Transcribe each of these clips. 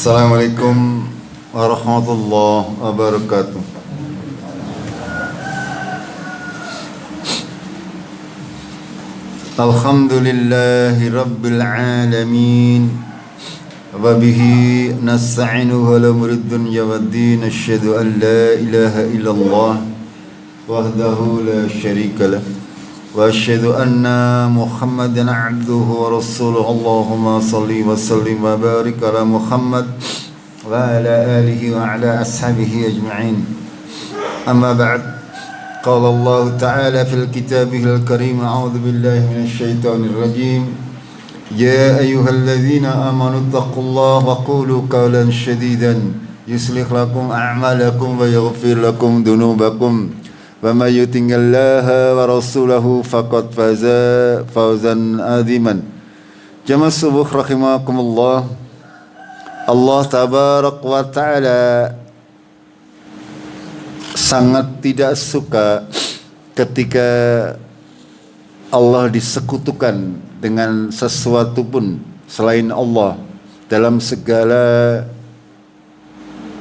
Assalamualaikum warahmatullahi wabarakatuh. Alhamdulillahi rabbil alamin. Wa bihi nasta'inu ala umuri dunya waddin. Asyhadu an la ilaha illallah wahdahu la syarika lah. Wa asyhadu anna Muhammadan abduhu wa rasuluhu. Allahumma salli wa sallim wa barik ala Muhammad wa ala alihi wa ala ashabihi ajma'in. Amma ba'd. Qala Allah Ta'ala fil kitabihil karim. A'udzu billahi minasy syaithanir rajim. Ya ayyuhalladzina amanu taqullaha wa qulu qawlan shadidan yuslih lakum a'malakum wa yaghfir lakum dhunubakum. Wa may yuti'illaha wa rasulahu faqad faza fawzan 'aziman. Jamaah subuh rahimakumullah. Allah tabarak wa ta'ala sangat tidak suka ketika Allah disekutukan dengan sesuatu pun selain Allah dalam segala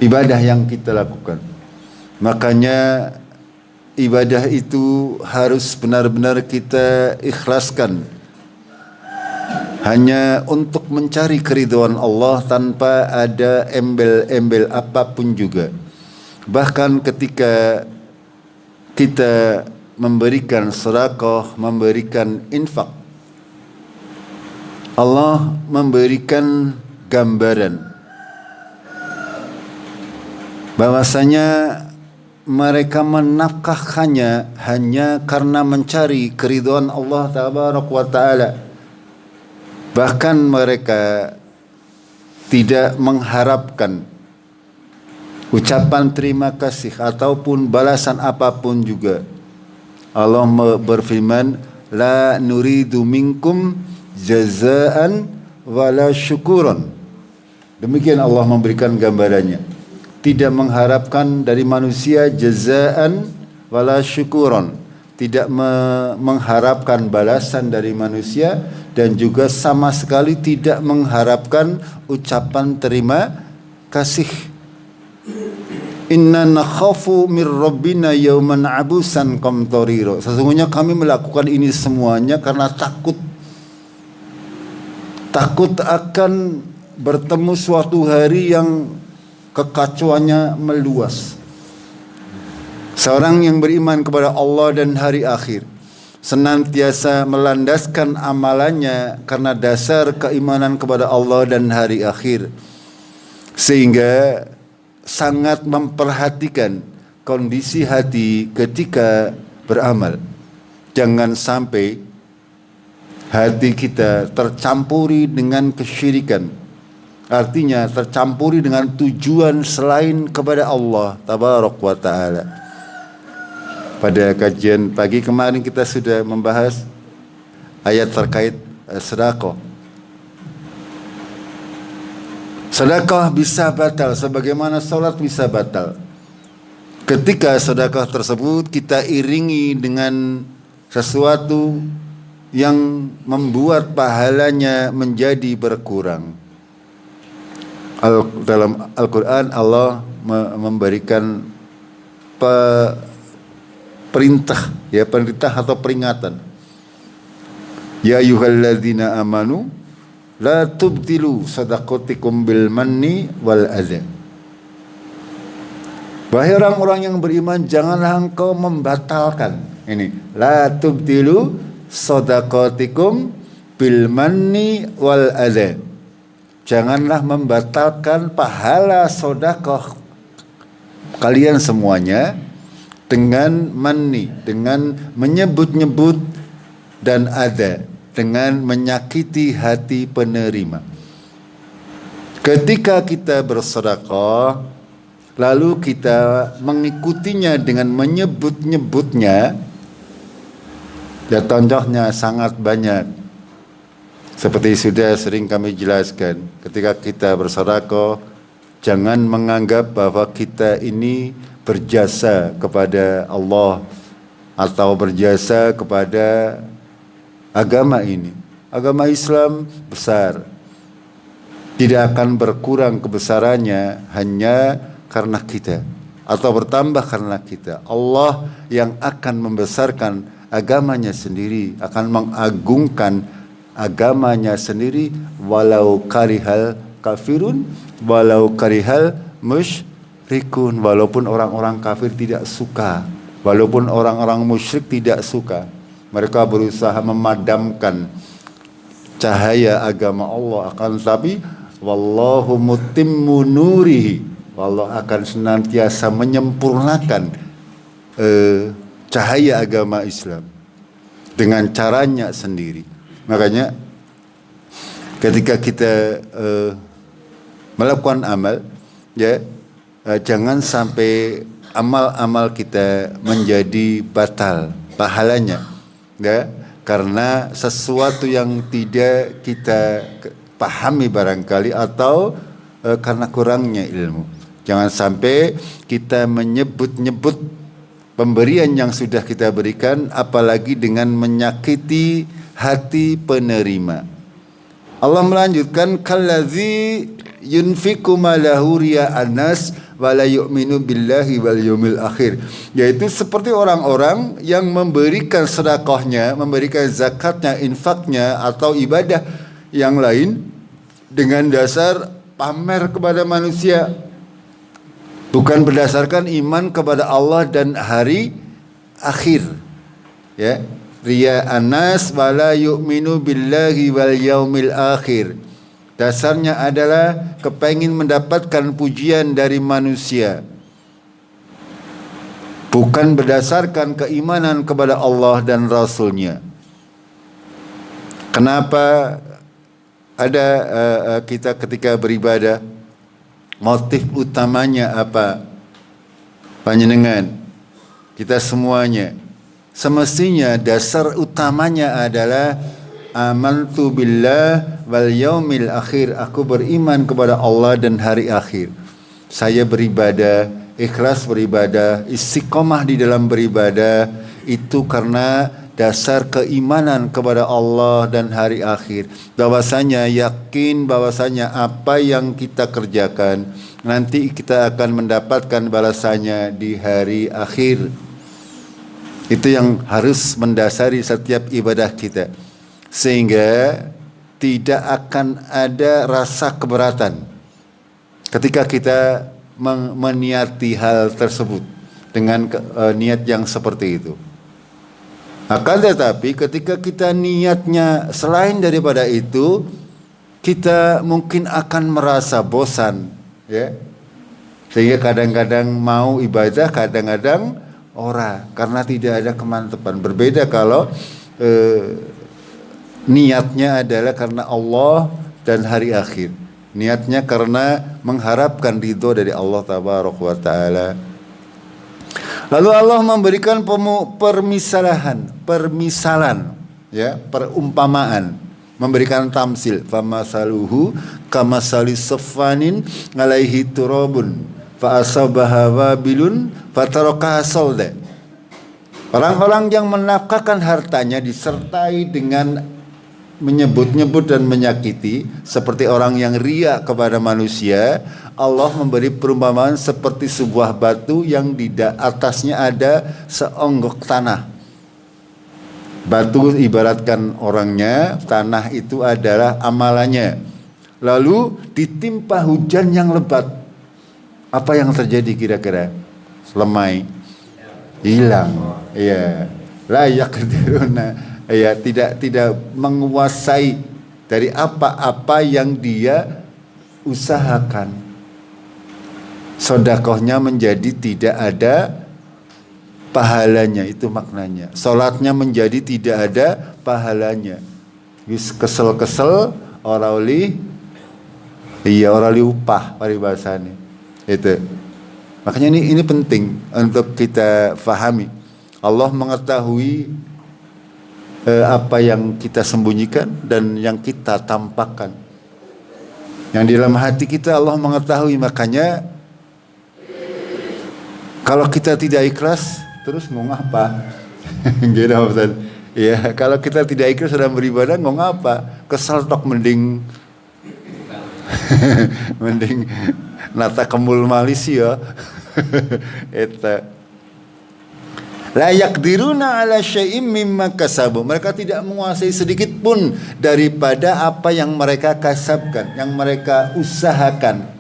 ibadah yang kita lakukan. Makanya ibadah itu harus benar-benar kita ikhlaskan hanya untuk mencari keridhaan Allah tanpa ada embel-embel apapun juga. Bahkan ketika kita memberikan sedekah, memberikan infak, Allah memberikan gambaran bahwasanya mereka menafkahkannya hanya karena mencari keridhaan Allah tabaraka wa taala. Bahkan mereka tidak mengharapkan ucapan terima kasih ataupun balasan apapun juga. Allah berfirman, la nuridu minkum jazaan wala syukuran. Demikian Allah memberikan gambarannya. Tidak mengharapkan dari manusia jazaan wala syukuran, tidak mengharapkan balasan dari manusia, dan juga sama sekali tidak mengharapkan ucapan terima kasih. Inna nakhafu mir rabbina yawman abusan qamtarira. Sesungguhnya kami melakukan ini semuanya karena takut akan bertemu suatu hari yang kekacauannya meluas. Seorang yang beriman kepada Allah dan hari akhir senantiasa melandaskan amalannya karena dasar keimanan kepada Allah dan hari akhir, sehingga sangat memperhatikan kondisi hati ketika beramal. Jangan sampai hati kita tercampuri dengan kesyirikan. Artinya tercampuri dengan tujuan selain kepada Allah tabaraka wa ta'ala. Pada kajian pagi kemarin kita sudah membahas ayat terkait sedekah. Sedekah bisa batal sebagaimana salat bisa batal. Ketika sedekah tersebut kita iringi dengan sesuatu yang membuat pahalanya menjadi berkurang. Dalam Al-Quran Allah memberikan perintah atau peringatan. Ya ayyuhalladzina amanu la tubtilu sadaqatikum bil manni wal adha. Wahai orang-orang yang beriman, janganlah engkau membatalkan ini. La tubtilu sadaqatikum bil manni wal adha. Janganlah membatalkan pahala sedekah kalian semuanya dengan manni, dengan menyebut-nyebut, dan adha, dengan menyakiti hati penerima. Ketika kita bersedekah lalu kita mengikutinya dengan menyebut-nyebutnya, ya contohnya sangat banyak. Seperti sudah sering kami jelaskan, ketika kita bersedekah, jangan menganggap bahwa kita ini berjasa kepada Allah atau berjasa kepada agama ini. Agama Islam besar, tidak akan berkurang kebesarannya hanya karena kita, atau bertambah karena kita. Allah yang akan membesarkan agamanya sendiri, akan mengagungkan agamanya sendiri, walau karihal kafirun, walau karihal musyrikun, walaupun orang-orang kafir tidak suka, walaupun orang-orang musyrik tidak suka. Mereka berusaha memadamkan cahaya agama Allah, akan tetapi wallahu mutimmu nurihi, Allah akan senantiasa menyempurnakan cahaya agama Islam dengan caranya sendiri. Makanya ketika kita melakukan amal, ya, jangan sampai amal-amal kita menjadi batal pahalanya, ya, karena sesuatu yang tidak kita pahami barangkali, atau karena kurangnya ilmu. Jangan sampai kita menyebut-nyebut pemberian yang sudah kita berikan, apalagi dengan menyakiti hati penerima. Allah melanjutkan, kallazi yunfiqu malahu riya'an nas wa la yu'minu billahi wal yawmil akhir, yaitu seperti orang-orang yang memberikan sedekahnya, memberikan zakatnya, infaknya atau ibadah yang lain dengan dasar pamer kepada manusia, bukan berdasarkan iman kepada Allah dan hari akhir. Ya, riya'an nas wa la yu'minu billahi wal yaumil akhir. Dasarnya adalah kepengin mendapatkan pujian dari manusia, bukan berdasarkan keimanan kepada Allah dan Rasulnya. Kenapa ada kita ketika beribadah, motif utamanya apa? Panjenengan, kita semuanya, semestinya dasar utamanya adalah amantu billah wal yaumil akhir. Aku beriman kepada Allah dan hari akhir. Saya beribadah, ikhlas beribadah, istiqomah di dalam beribadah itu karena dasar keimanan kepada Allah dan hari akhir. Bahwasanya yakin bahwasanya apa yang kita kerjakan nanti kita akan mendapatkan balasannya di hari akhir. Itu yang harus mendasari setiap ibadah kita, sehingga tidak akan ada rasa keberatan ketika kita meniati hal tersebut dengan niat yang seperti itu. Akan tetapi ketika kita niatnya selain daripada itu, kita mungkin akan merasa bosan, ya. Sehingga kadang-kadang mau ibadah, kadang-kadang ora, karena tidak ada kemantapan. Berbeda kalau niatnya adalah karena Allah dan hari akhir. Niatnya karena mengharapkan ridho dari Allah Tabaraka wa Ta'ala. Lalu Allah memberikan permisalan, ya, perumpamaan, memberikan tamsil. Famasaluhu kamasali safanin alaihi turabun fa asabaha wabilun fatarakaha salda. Orang-orang yang menafkahkan hartanya disertai dengan menyebut-nyebut dan menyakiti, seperti orang yang riya kepada manusia, Allah memberi perumpamaan seperti sebuah batu yang di atasnya ada seonggok tanah. Batu ibaratkan orangnya, tanah itu adalah amalannya. Lalu ditimpa hujan yang lebat. Apa yang terjadi kira-kira? Lemai, hilang. Iya, layak kediruna. Ya, tidak menguasai dari apa-apa yang dia usahakan. Sedekahnya menjadi tidak ada pahalanya, itu maknanya. Salatnya menjadi tidak ada pahalanya. Kesel-kesel ora oli, iya ora li upah paribasane. Itu. Makanya ini penting untuk kita fahami. Allah mengetahui apa yang kita sembunyikan dan yang kita tampakkan. Yang di dalam hati kita Allah mengetahui, makanya kalau kita tidak ikhlas terus mau ngapa? Gitu Ustaz. Ya, kalau kita tidak ikhlas dalam beribadah mau ngapa? Kesal tok mending Mending nata kemul Malaysia. Eta la yaqdiruna ala syai'im mimma kasabu. Mereka tidak menguasai sedikit pun daripada apa yang mereka kasabkan, yang mereka usahakan.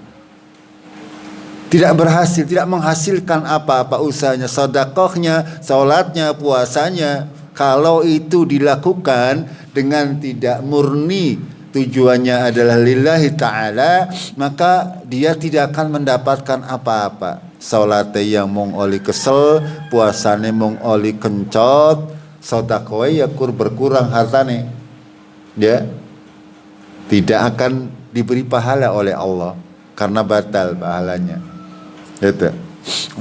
Tidak berhasil, tidak menghasilkan apa-apa usahanya, sedekahnya, salatnya, puasanya. Kalau itu dilakukan dengan tidak murni, tujuannya adalah lillahi ta'ala, maka dia tidak akan mendapatkan apa-apa. Salatnya yang mung oli kesel, puasanya mung oli kencot, sedekah ya berkurang hartane. Ya. Tidak akan diberi pahala oleh Allah karena batal pahalanya. Itu.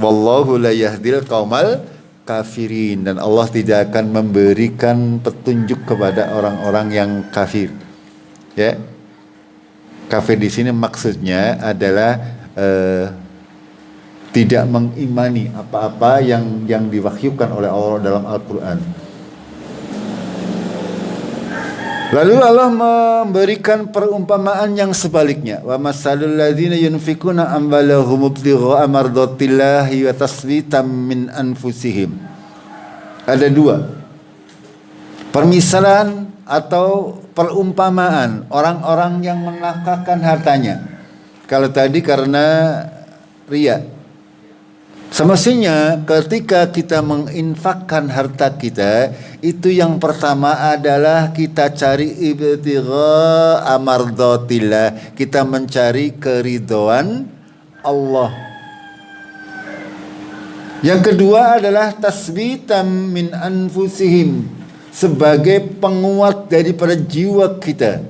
Wallahu la yahdil qaumal kafirin, dan Allah tidak akan memberikan petunjuk kepada orang-orang yang kafir. Ya. Kafir di sini maksudnya adalah tidak mengimani apa-apa yang diwahyukan oleh Allah dalam Al-Qur'an. Lalu Allah memberikan perumpamaan yang sebaliknya. Wa masalul ladzina yunfikuna amwalahum ibtigha'a mardatillahi wa tasbitan min anfusihim. Ada dua. Permisalan atau perumpamaan orang-orang yang menafkahkan hartanya. Kalau tadi karena riya. Semestinya ketika kita menginfakkan harta kita, itu yang pertama adalah kita cari ibtigha amardatillah, kita mencari keridhaan Allah. Yang kedua adalah tasbitan min anfusihim, sebagai penguat daripada jiwa kita.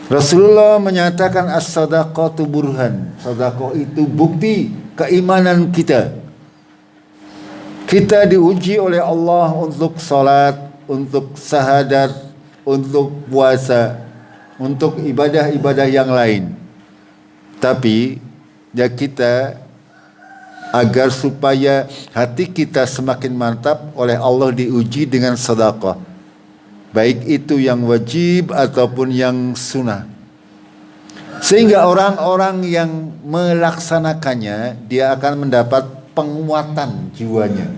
Rasulullah menyatakan as-sadaqatu burhan. Sedekah itu bukti keimanan kita. Kita diuji oleh Allah untuk salat, untuk syahadat, untuk puasa, untuk ibadah-ibadah yang lain. Tapi ya kita agar supaya hati kita semakin mantap, oleh Allah diuji dengan sedekah. Baik itu yang wajib ataupun yang sunnah. Sehingga orang-orang yang melaksanakannya, dia akan mendapat penguatan jiwanya.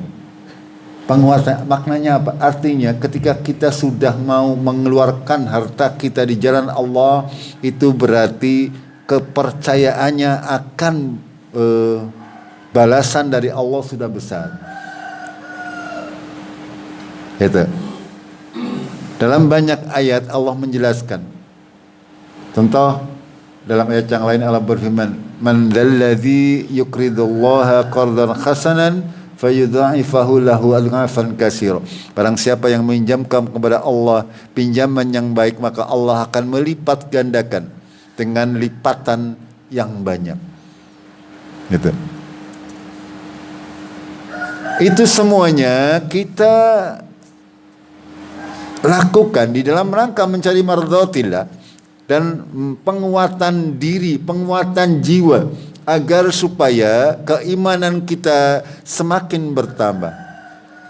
Penguatan maknanya apa? Artinya ketika kita sudah mau mengeluarkan harta kita di jalan Allah, itu berarti kepercayaannya akan balasan dari Allah sudah besar. Itu. Dalam banyak ayat Allah menjelaskan. Contoh dalam ayat yang lain Allah berfirman, "Man dzalladzi yuqridullaha qardan hasanan fayudha'ifahu lahu adghafan katsira." Barang siapa yang meminjamkan kepada Allah pinjaman yang baik, maka Allah akan melipat gandakan dengan lipatan yang banyak. Gitu. Itu semuanya kita lakukan di dalam rangka mencari mardhatillah dan penguatan diri, penguatan jiwa, agar supaya keimanan kita semakin bertambah.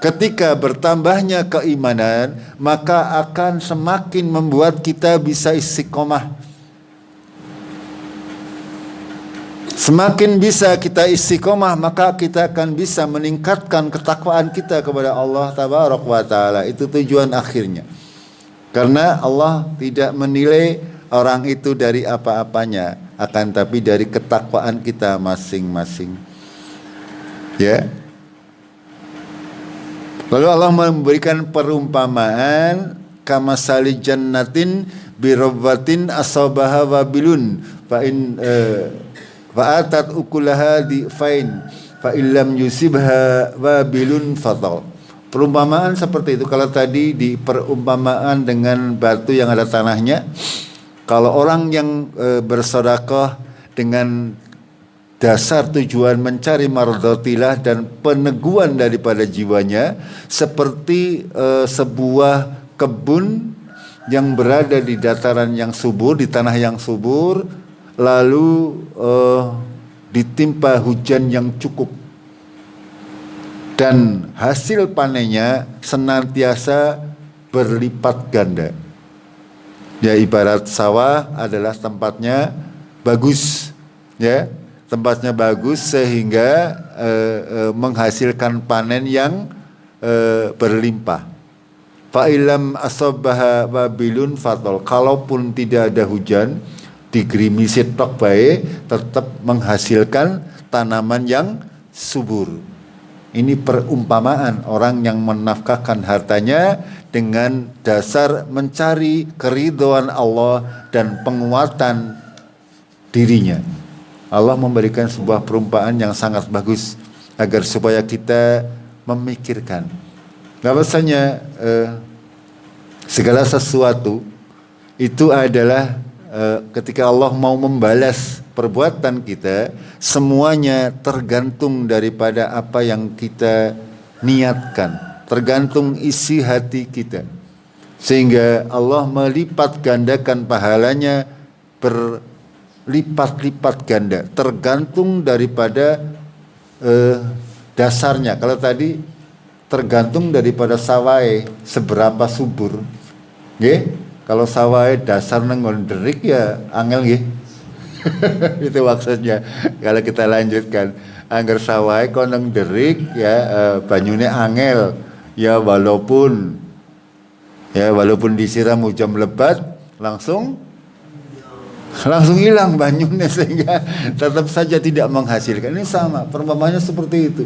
Ketika bertambahnya keimanan, maka akan semakin membuat kita bisa istiqomah. Semakin bisa kita istiqomah, maka kita akan bisa meningkatkan ketakwaan kita kepada Allah Tabaraka wa Ta'ala. Itu tujuan akhirnya. Karena Allah tidak menilai orang itu dari apa-apanya, akan tapi dari ketakwaan kita masing-masing. Ya. Lalu Allah memberikan perumpamaan kamasali jannatin birabbatin asabaha wabilun fa'atat ukulaha di'fain fa'illam yusibha wabilun fatal. Perumpamaan seperti itu. Kalau tadi di perumpamaan dengan batu yang ada tanahnya, kalau orang yang bersedekah dengan dasar tujuan mencari mardhatillah dan peneguhan daripada jiwanya, seperti sebuah kebun yang berada di dataran yang subur, di tanah yang subur, lalu ditimpa hujan yang cukup, dan hasil panennya senantiasa berlipat ganda. Ya, ibarat sawah adalah tempatnya bagus, ya, tempatnya bagus sehingga menghasilkan panen yang berlimpah. Fa'ilam asabaha wabilun fatol. Kalaupun tidak ada hujan, digrimisi tok bae, tetap menghasilkan tanaman yang subur. Ini perumpamaan orang yang menafkahkan hartanya dengan dasar mencari keridhaan Allah dan penguatan dirinya. Allah memberikan sebuah perumpamaan yang sangat bagus agar supaya kita memikirkan bahwasanya segala sesuatu itu adalah ketika Allah mau membalas perbuatan kita, semuanya tergantung daripada apa yang kita niatkan, tergantung isi hati kita, sehingga Allah melipat gandakan pahalanya berlipat-lipat ganda, tergantung daripada dasarnya. Kalau tadi tergantung daripada sawai seberapa subur, nggih. Kalau sawai dasar nang derik ya angel nggih. Itu maksudnya. Kalau kita lanjutkan, angger sawai kon nang derik ya banyune angel. Ya walaupun disiram hujan lebat langsung hilang banyunya, sehingga tetap saja tidak menghasilkan. Ini sama, perumpamannya seperti itu.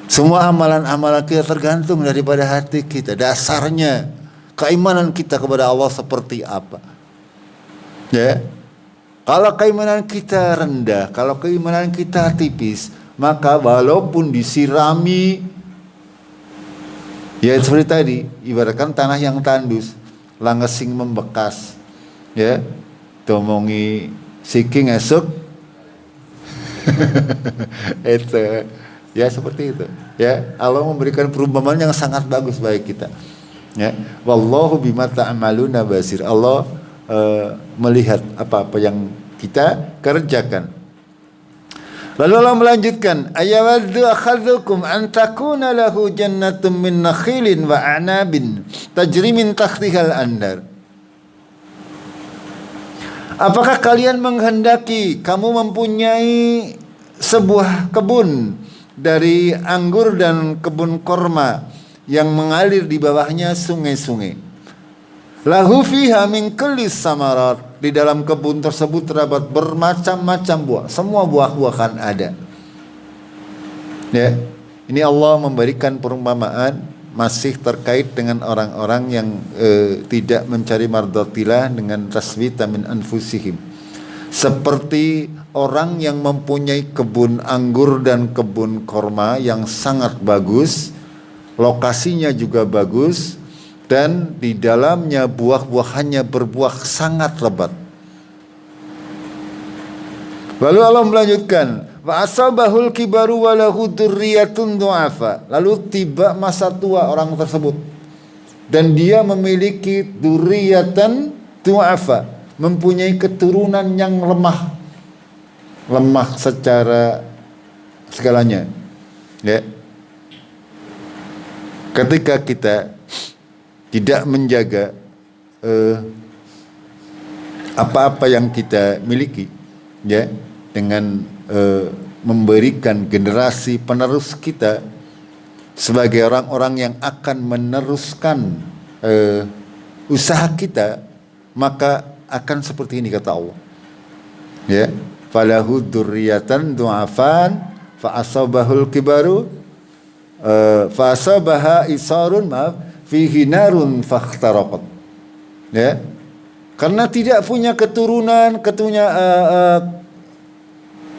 Semua amalan-amalan kita tergantung daripada hati kita, dasarnya keimanan kita kepada Allah seperti apa. Ya. Kalau keimanan kita rendah, kalau keimanan kita tipis, maka walaupun disirami, ya seperti tadi, ibaratkan tanah yang tandus, langesing membekas, ya, domongi siki ngesuk, itu, ya seperti itu. Ya, Allah memberikan perumpamaan yang sangat bagus bagi kita. Ya, wallahu bima ta'maluna basir. Allah melihat apa-apa yang kita kerjakan. Lalu Allah melanjutkan, ayawaddu akhadhukum an takuna lahu jannatun min nakhilin wa a'nabin tajri min tahtihal andar. Apakah kalian menghendaki kamu mempunyai sebuah kebun dari anggur dan kebun korma yang mengalir di bawahnya sungai-sungai. Lahu fiha min kulli samarat. Di dalam kebun tersebut terdapat bermacam-macam buah. Semua buah-buahan ada. Ya, ini Allah memberikan perumpamaan masih terkait dengan orang-orang yang tidak mencari mardhatillah dengan taswita min anfusihim. Seperti orang yang mempunyai kebun anggur dan kebun korma yang sangat bagus, lokasinya juga bagus, dan di dalamnya buah-buahannya berbuah sangat lebat. Lalu Allah melanjutkan, wa asabahul kibaru wa lahu dzurriyyatun du'afa. Lalu tiba masa tua orang tersebut dan dia memiliki dzurriyyatan du'afa, mempunyai keturunan yang lemah secara segalanya. Ya. Ketika kita tidak menjaga apa-apa yang kita miliki, ya, dengan memberikan generasi penerus kita sebagai orang-orang yang akan meneruskan usaha kita, maka akan seperti ini kata Allah. Ya, falahu dzurriyyatan du'afan fa asabahul kibaru fa asabaha isarun fihi narun fakhtaraqat. Ya. Karena tidak punya keturunan,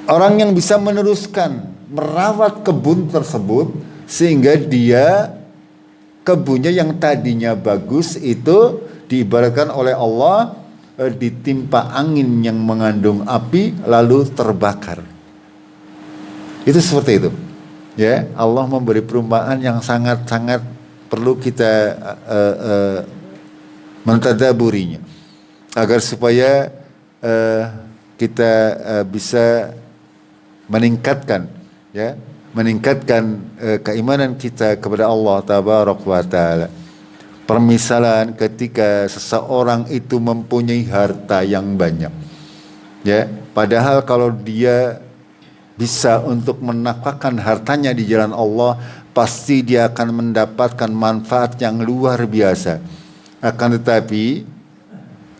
orang yang bisa meneruskan merawat kebun tersebut, sehingga dia kebunnya yang tadinya bagus itu diibaratkan oleh Allah ditimpa angin yang mengandung api lalu terbakar. Itu seperti itu. Ya, Allah memberi perumpamaan yang sangat-sangat perlu kita mentadaburinya agar supaya kita bisa meningkatkan keimanan kita kepada Allah tabaraka wa taala. permisalan ketika seseorang itu mempunyai harta yang banyak, ya, padahal kalau dia bisa untuk menafkahkan hartanya di jalan Allah, pasti dia akan mendapatkan manfaat yang luar biasa. Akan tetapi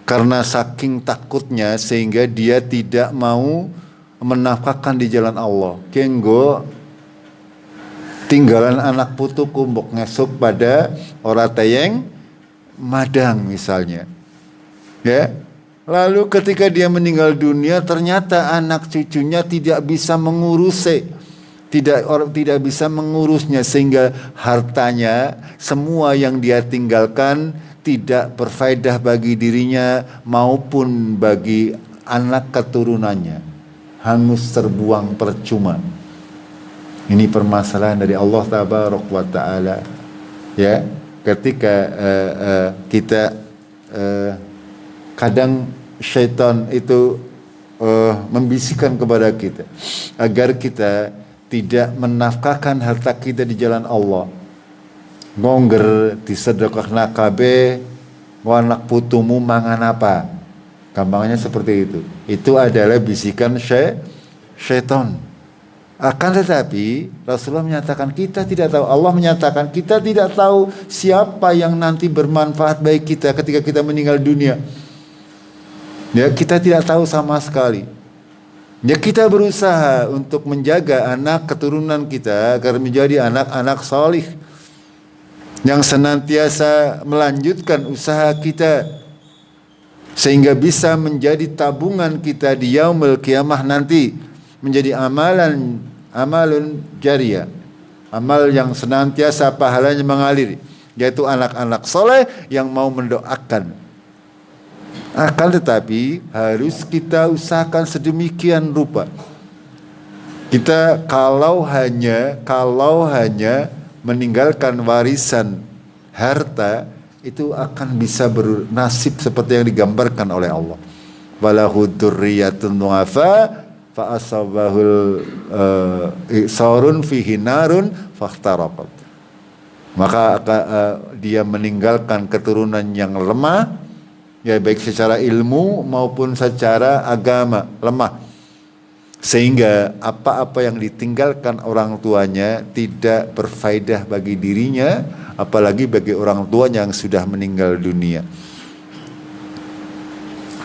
karena saking takutnya sehingga dia tidak mau menafkahkan di jalan Allah. Kenggo tinggalan anak putu kumbok ngesuk pada orang tayeng madang misalnya. Ya. Lalu ketika dia meninggal dunia ternyata anak cucunya tidak bisa tidak bisa mengurusnya sehingga hartanya semua yang dia tinggalkan tidak berfaedah bagi dirinya maupun bagi anak keturunannya. Hangus terbuang percuma. Ini permasalahan dari Allah Tabaraka wa Ta'ala. Ya, ketika kita kadang syaitan itu membisikkan kepada kita agar kita tidak menafkahkan harta kita di jalan Allah. Ngongger disedekahna kabeh, anak putumu mangan apa? Gampangnya seperti itu. Itu adalah bisikan syaitan. Akan tetapi Rasulullah menyatakan kita tidak tahu. Allah menyatakan kita tidak tahu siapa yang nanti bermanfaat bagi kita ketika kita meninggal dunia. Ya, kita tidak tahu sama sekali. Ya, kita berusaha untuk menjaga anak keturunan kita agar menjadi anak-anak salih yang senantiasa melanjutkan usaha kita sehingga bisa menjadi tabungan kita di yaumul qiyamah nanti, menjadi amalun jariyah, amal yang senantiasa pahalanya mengalir, yaitu anak-anak soleh yang mau mendoakan. Akan tetapi harus kita usahakan sedemikian rupa. Kita kalau hanya meninggalkan warisan harta, itu akan bisa bernasib seperti yang digambarkan oleh Allah. Walahu dzurriyyatun du'afa fa asabahul sarun fihi narun fakhtaraqat. Maka dia meninggalkan keturunan yang lemah, ya baik secara ilmu maupun secara agama lemah, sehingga apa-apa yang ditinggalkan orang tuanya tidak berfaedah bagi dirinya, apalagi bagi orang tuanya yang sudah meninggal dunia.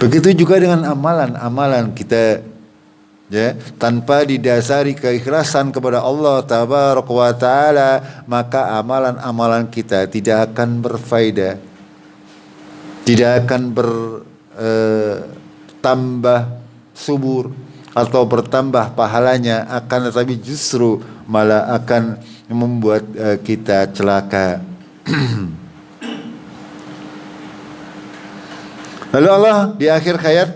Begitu juga dengan amalan-amalan kita, ya, tanpa didasari keikhlasan kepada Allah Tabaraka wa Ta'ala, maka amalan-amalan kita tidak akan berfaedah, tidak akan bertambah subur atau bertambah pahalanya, akan tetapi justru malah akan membuat kita celaka. Lalu Allah di akhir ayat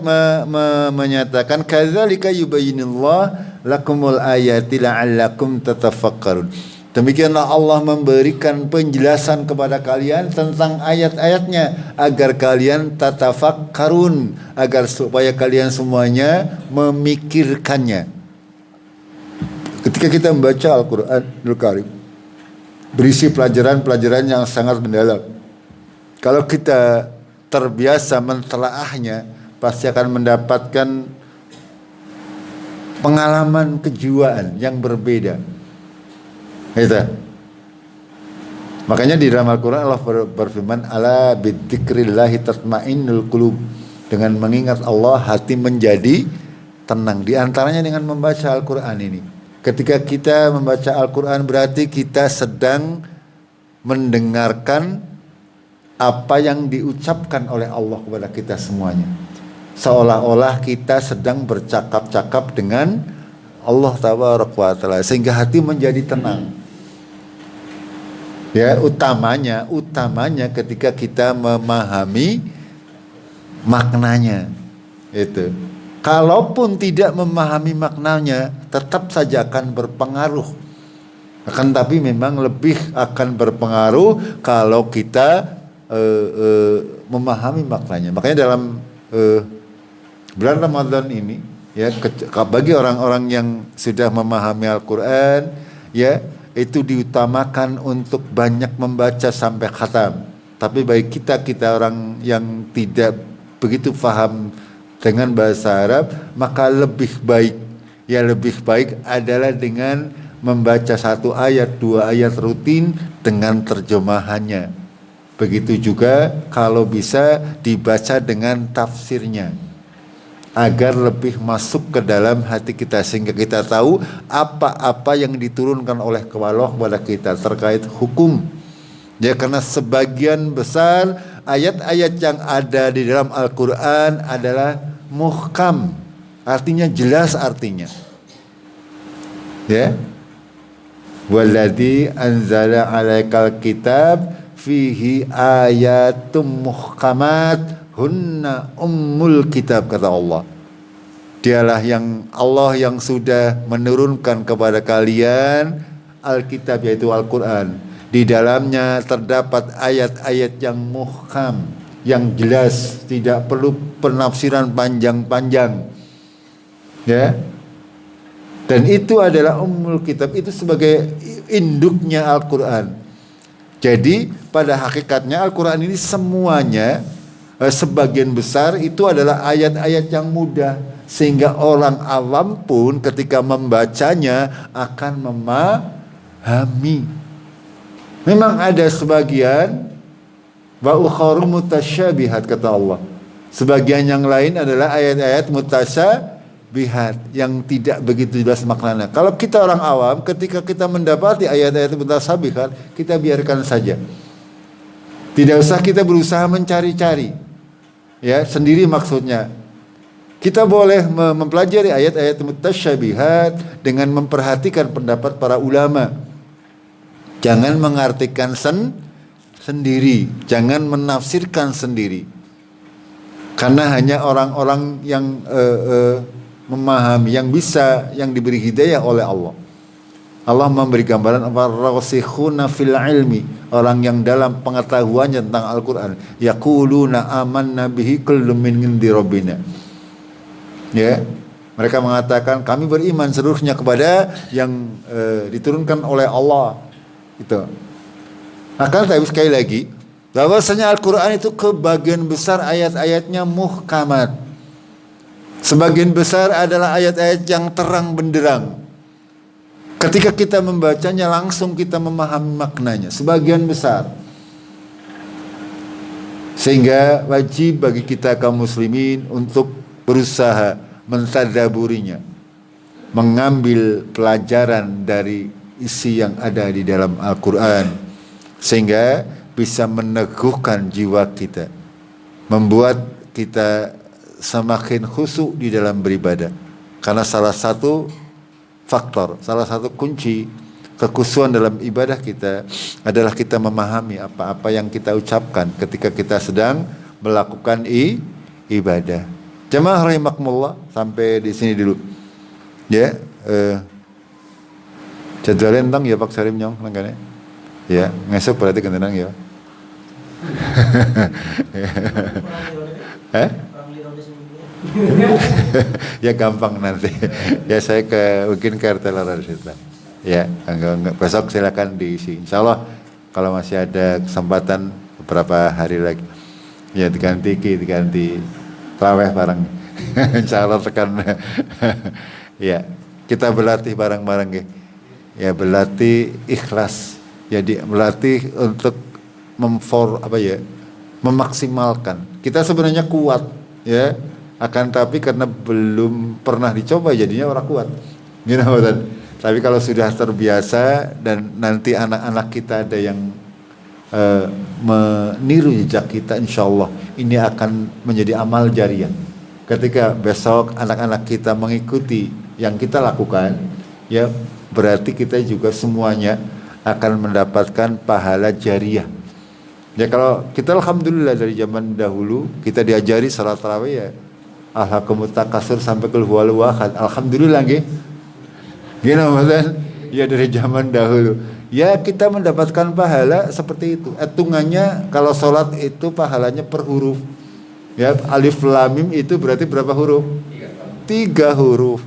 menyatakan kadzalika yubayyinullah lakumul ayati la'allakum tatafakkarun. Demikianlah Allah memberikan penjelasan kepada kalian tentang ayat-ayatnya agar kalian tatafakkarun, agar supaya kalian semuanya memikirkannya. Ketika kita membaca Al-Qur'anul Karim, berisi pelajaran-pelajaran yang sangat mendalam. Kalau kita terbiasa mentelaahnya, pasti akan mendapatkan pengalaman kejiwaan yang berbeda. Itu. Makanya di dalam Al-Quran Allah berfirman, ala bidzikrillahi tatmainnul qulub. Dengan mengingat Allah hati menjadi tenang. Di antaranya dengan membaca Al-Quran ini. Ketika kita membaca Al-Quran berarti kita sedang mendengarkan apa yang diucapkan oleh Allah kepada kita semuanya. Seolah-olah kita sedang bercakap-cakap dengan Allah Tabaraka wa Ta'ala, sehingga hati menjadi tenang. Ya, utamanya ketika kita memahami maknanya. Itu. Kalaupun tidak memahami maknanya, tetap saja akan berpengaruh. Akan tapi memang lebih akan berpengaruh kalau kita memahami maknanya. Makanya dalam bulan Ramadan ini, ya, bagi orang-orang yang sudah memahami Al-Quran, ya, itu diutamakan untuk banyak membaca sampai khatam. Tapi bagi kita orang yang tidak begitu paham dengan bahasa Arab, maka lebih baik adalah dengan membaca 1 ayat, 2 ayat rutin dengan terjemahannya. Begitu juga kalau bisa dibaca dengan tafsirnya, agar lebih masuk ke dalam hati kita, sehingga kita tahu apa-apa yang diturunkan oleh Allah kepada kita terkait hukum. Ya, karena sebagian besar ayat-ayat yang ada di dalam Al-Quran adalah muhkam, artinya jelas artinya. Ya, walladzi anzala 'alaikal kitab fihi ayatum muhkamat hunna ummul kitab, kata Allah. Dialah yang Allah yang sudah menurunkan kepada kalian Alkitab, yaitu Al-Quran. Di dalamnya terdapat ayat-ayat yang muhkam, yang jelas, tidak perlu penafsiran panjang-panjang. Ya. Dan itu adalah ummul kitab, itu sebagai induknya Al-Quran. Jadi pada hakikatnya Al-Quran ini semuanya, sebagian besar itu adalah ayat-ayat yang mudah, sehingga orang awam pun ketika membacanya akan memahami. Memang ada sebagian wa ukharu mutasyabihat, kata Allah. Sebagian yang lain adalah ayat-ayat mutasyabihat yang tidak begitu jelas maknanya. Kalau kita orang awam, ketika kita mendapati ayat-ayat mutasyabihat, kita biarkan saja. Tidak usah kita berusaha mencari-cari. Ya, sendiri maksudnya. Kita boleh mempelajari ayat-ayat mutasyabihat dengan memperhatikan pendapat para ulama. Jangan mengartikan sendiri, jangan menafsirkan sendiri. Karena hanya orang-orang yang memahami, yang bisa, yang diberi hidayah oleh Allah. Allah memberi gambaran ar-rasikhuna fil ilmi, orang yang dalam pengetahuannya tentang Al-Quran. Yaquluna amanna bihi kullun min indi rabbina. Ya, mereka mengatakan kami beriman seluruhnya kepada yang diturunkan oleh Allah. Itu. Akan tapi sekali lagi, bahwasanya Al-Quran itu kebagian besar ayat-ayatnya muhkamat. Sebagian besar adalah ayat-ayat yang terang benderang. Ketika kita membacanya langsung kita memahami maknanya, sebagian besar. Sehingga wajib bagi kita kaum muslimin untuk berusaha mentadaburinya, mengambil pelajaran dari isi yang ada di dalam Al-Quran, sehingga bisa meneguhkan jiwa kita, membuat kita semakin khusyuk di dalam beribadah. Karena salah satu faktor, salah satu kunci kekhusyuan dalam ibadah kita adalah kita memahami apa-apa yang kita ucapkan ketika kita sedang melakukan ibadah. Jemaah rahimakumullah, sampai di sini dulu. Ya, jadwalnya tentang ya Pak Sarim nyong nangkane. Ya, ngesuk berarti kentenang ya. Ya gampang nanti. Ya saya mungkin ke RT Larasita. Ya, enggak, besok silakan diisi. Insyaallah kalau masih ada kesempatan beberapa hari lagi. Ya diganti traweh bareng. Insyaallah tekan. Ya, kita berlatih bareng-bareng ya, berlatih ikhlas. Jadi berlatih untuk memaksimalkan. Kita sebenarnya kuat ya, akan tapi karena belum pernah dicoba jadinya orang kuat. Gitu kan. Tapi kalau sudah terbiasa dan nanti anak-anak kita ada yang meniru jejak kita, insya Allah ini akan menjadi amal jariah. Ketika besok anak-anak kita mengikuti yang kita lakukan, ya berarti kita juga semuanya akan mendapatkan pahala jariah. Ya kalau kita alhamdulillah dari zaman dahulu kita diajari salat tarawih ya alhaqumut takasur sampai qul huwallahu ahad. Alhamdulillah nggih. Gini maksudnya, ya dari zaman dahulu. Ya kita mendapatkan pahala seperti itu. Hitungannya kalau sholat itu pahalanya per huruf. Ya alif lam mim itu berarti berapa huruf? 3 huruf.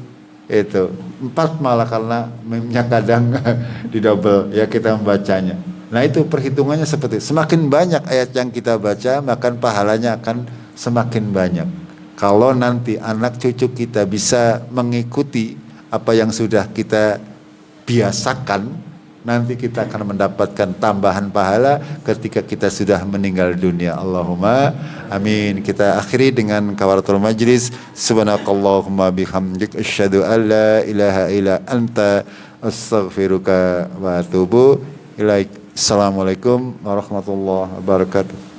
Itu 4 malah karena mimnya kadang di double ya kita membacanya. Nah itu perhitungannya seperti itu. Semakin banyak ayat yang kita baca, maka pahalanya akan semakin banyak. Kalau nanti anak cucu kita bisa mengikuti apa yang sudah kita biasakan, nanti kita akan mendapatkan tambahan pahala ketika kita sudah meninggal dunia. Allahumma amin. Kita akhiri dengan kafaratul majlis. Subhanakallahumma bihamdik asyhadu an la ilaha illa anta astaghfiruka wa atubu ilaik. Assalamualaikum warahmatullahi wabarakatuh.